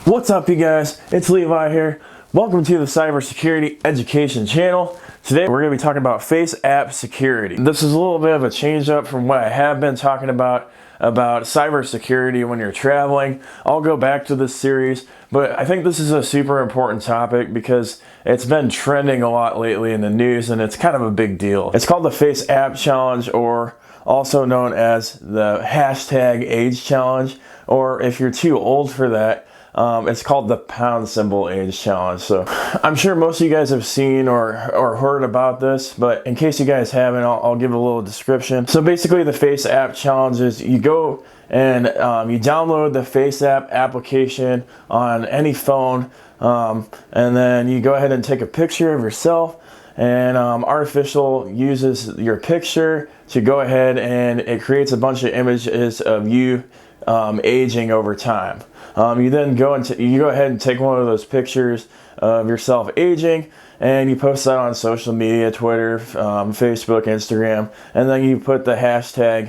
What's up, you guys? It's Levi here. Welcome to the Cybersecurity Education channel. Today we're going to be talking about FaceApp security. This is a little bit of a change up from what I have been talking about cybersecurity when you're traveling. I'll go back to this series, but I think this is a super important topic because it's been trending a lot lately in the news and it's kind of a big deal. It's called the FaceApp challenge, or also known as the #age challenge, or if you're too old for that, it's called the # age challenge. So I'm sure most of you guys have seen or heard about this, but in case you guys haven't, I'll give a little description. So basically the FaceApp challenge is you go and you download the FaceApp application on any phone, and then you go ahead and take a picture of yourself, and Artificial uses your picture to go ahead and it creates a bunch of images of you aging over time. You then go ahead and take one of those pictures of yourself aging, and you post that on social media, Twitter, Facebook, Instagram, and then you put the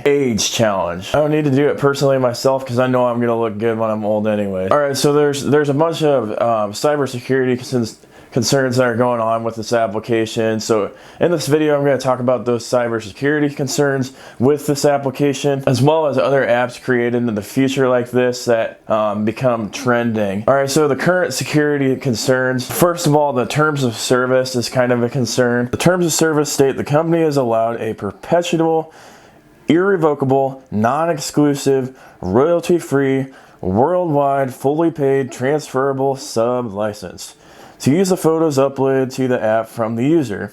#age challenge. I don't need to do it personally myself because I know I'm gonna look good when I'm old anyway. All right, so there's a bunch of cybersecurity concerns that are going on with this application. So in this video, I'm going to talk about those cybersecurity concerns with this application, as well as other apps created in the future like this that become trending. All right, so the current security concerns. First of all, the terms of service is kind of a concern. The terms of service state the company is allowed a perpetual, irrevocable, non-exclusive, royalty-free, worldwide, fully paid, transferable sub-license to use the photos uploaded to the app from the user.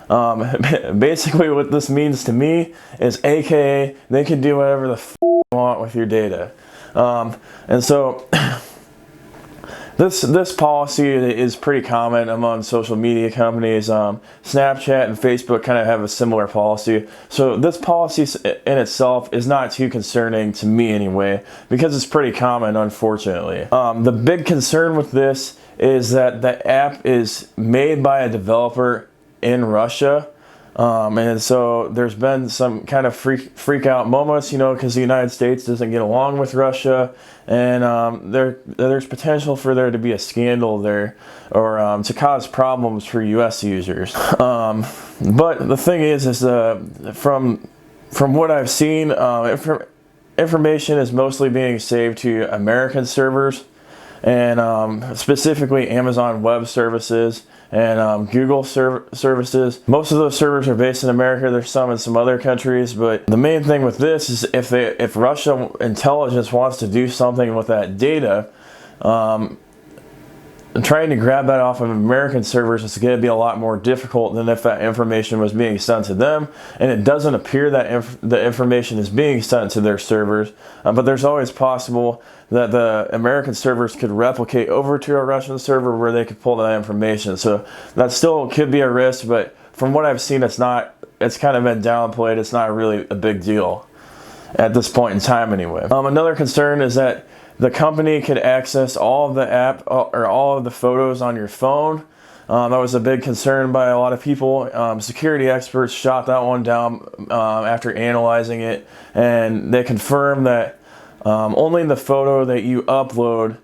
Basically what this means to me is AKA they can do whatever the f they want with your data. And so this policy is pretty common among social media companies. Snapchat and Facebook kind of have a similar policy. So this policy in itself is not too concerning to me anyway, because it's pretty common, unfortunately. The big concern with this is that the app is made by a developer in Russia. And so there's been some kind of freak out moments, because the United States doesn't get along with Russia, and there's potential for there to be a scandal there, or to cause problems for US users. But the thing is from what I've seen, information is mostly being saved to American servers, and specifically Amazon Web Services and Google services. Most of those servers are based in America. There's some in some other countries, but the main thing with this is if Russia intelligence wants to do something with that data, and trying to grab that off of American servers is going to be a lot more difficult than if that information was being sent to them. And it doesn't appear that the information is being sent to their servers, but there's always possible that the American servers could replicate over to a Russian server where they could pull that information. So that still could be a risk, but from what I've seen, it's kind of been downplayed. It's not really a big deal at this point in time anyway. Another concern is that the company could access all of the app or all of the photos on your phone. That was a big concern by a lot of people. Security experts shot that one down after analyzing it, and they confirmed that only the photo that you upload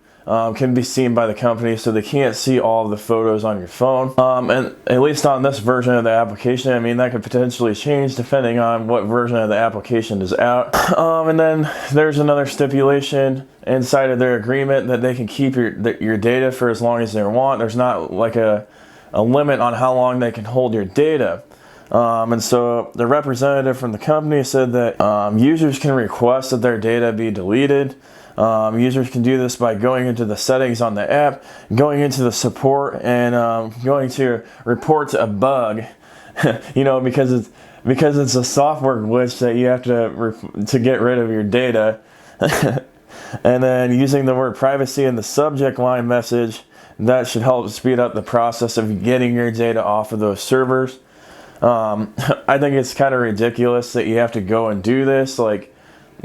can be seen by the company, so they can't see all of the photos on your phone. And at least on this version of the application, I mean, that could potentially change depending on what version of the application is out. And then there's another stipulation inside of their agreement that they can keep your data for as long as they want. There's not like a limit on how long they can hold your data. And so the representative from the company said that users can request that their data be deleted. Users can do this by going into the settings on the app, going into the support, and going to report a bug. Because it's a software glitch that you have to get rid of your data. And then using the word privacy in the subject line message, that should help speed up the process of getting your data off of those servers. I think it's kind of ridiculous that you have to go and do this. Like,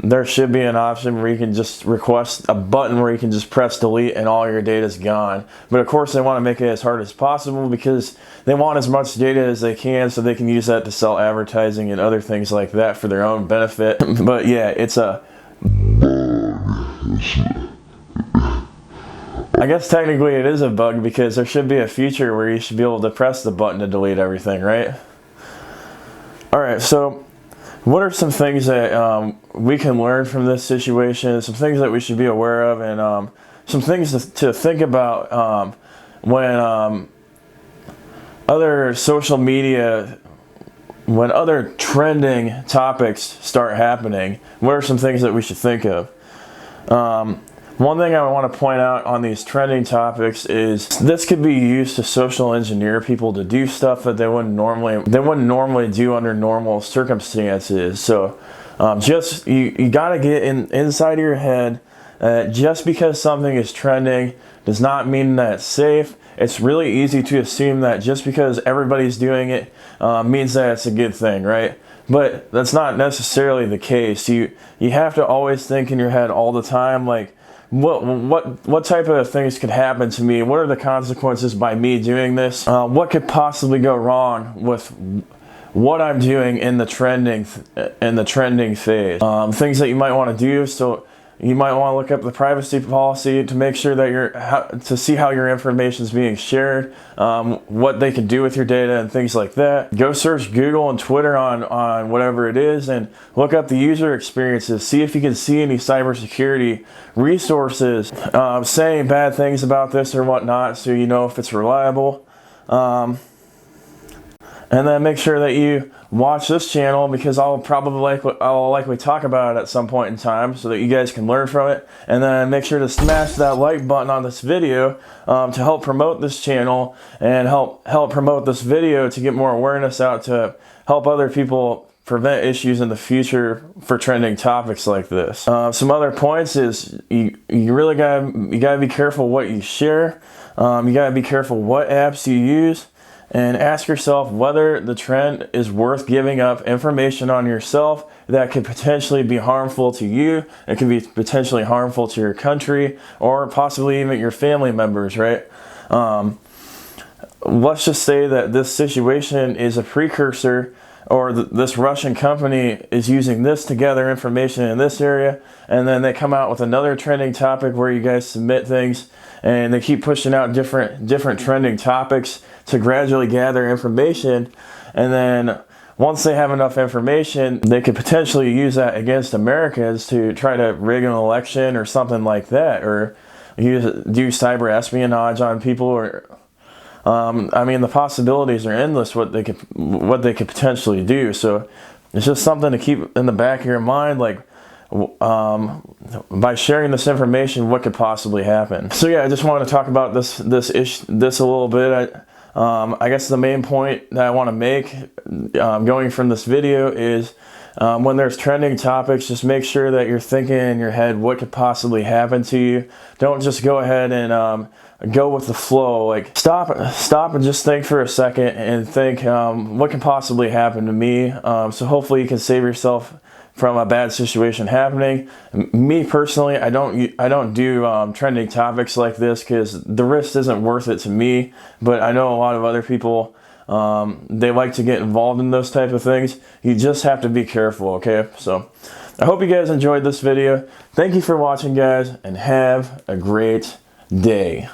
there should be an option where you can just request a button where you can just press delete and all your data is gone. But of course they want to make it as hard as possible because they want as much data as they can so they can use that to sell advertising and other things like that for their own benefit. But yeah, it's a I guess technically it is a bug because there should be a feature where you should be able to press the button to delete everything, right? Alright, so what are some things that we can learn from this situation, some things that we should be aware of, and some things to think about when other social media, when other trending topics start happening? What are some things that we should think of? One thing I want to point out on these trending topics is this could be used to social engineer people to do stuff that they wouldn't normally do under normal circumstances. So just you got to get inside of your head that just because something is trending does not mean that it's safe. It's really easy to assume that just because everybody's doing it means that it's a good thing, right? But that's not necessarily the case. You have to always think in your head all the time, like, what type of things could happen to me? What are the consequences by me doing this? What could possibly go wrong with what I'm doing in the trending phase? Things that you might want to do. So you might want to look up the privacy policy to make sure that to see how your information is being shared, what they can do with your data and things like that. Go search Google and Twitter on whatever it is and look up the user experiences. See if you can see any cybersecurity resources saying bad things about this or whatnot, so you know if it's reliable. And then make sure that you watch this channel, because I'll likely talk about it at some point in time, so that you guys can learn from it. And then make sure to smash that like button on this video to help promote this channel and help promote this video to get more awareness out, to help other people prevent issues in the future for trending topics like this. Some other points is you really gotta be careful what you share. You gotta be careful what apps you use. And ask yourself whether the trend is worth giving up information on yourself that could potentially be harmful to you. It could be potentially harmful to your country or possibly even your family members, right? Let's just say that this situation is a precursor, or this Russian company is using this to gather information in this area, and then they come out with another trending topic where you guys submit things, and they keep pushing out different trending topics to gradually gather information. And then once they have enough information, they could potentially use that against Americans to try to rig an election or something like that, or do cyber espionage on people, or I mean, the possibilities are endless what they could potentially do. So it's just something to keep in the back of your mind, like, by sharing this information, what could possibly happen. So yeah, I just wanted to talk about this a little bit. I guess the main point that I want to make going from this video is when there's trending topics, just make sure that you're thinking in your head what could possibly happen to you. Don't just go ahead and go with the flow. Like, stop and just think for a second and think what can possibly happen to me. So hopefully you can save yourself from a bad situation happening. Me personally, I don't do trending topics like this because the risk isn't worth it to me. But I know a lot of other people, they like to get involved in those type of things. You just have to be careful, okay? So I hope you guys enjoyed this video. Thank you for watching, guys, and have a great day.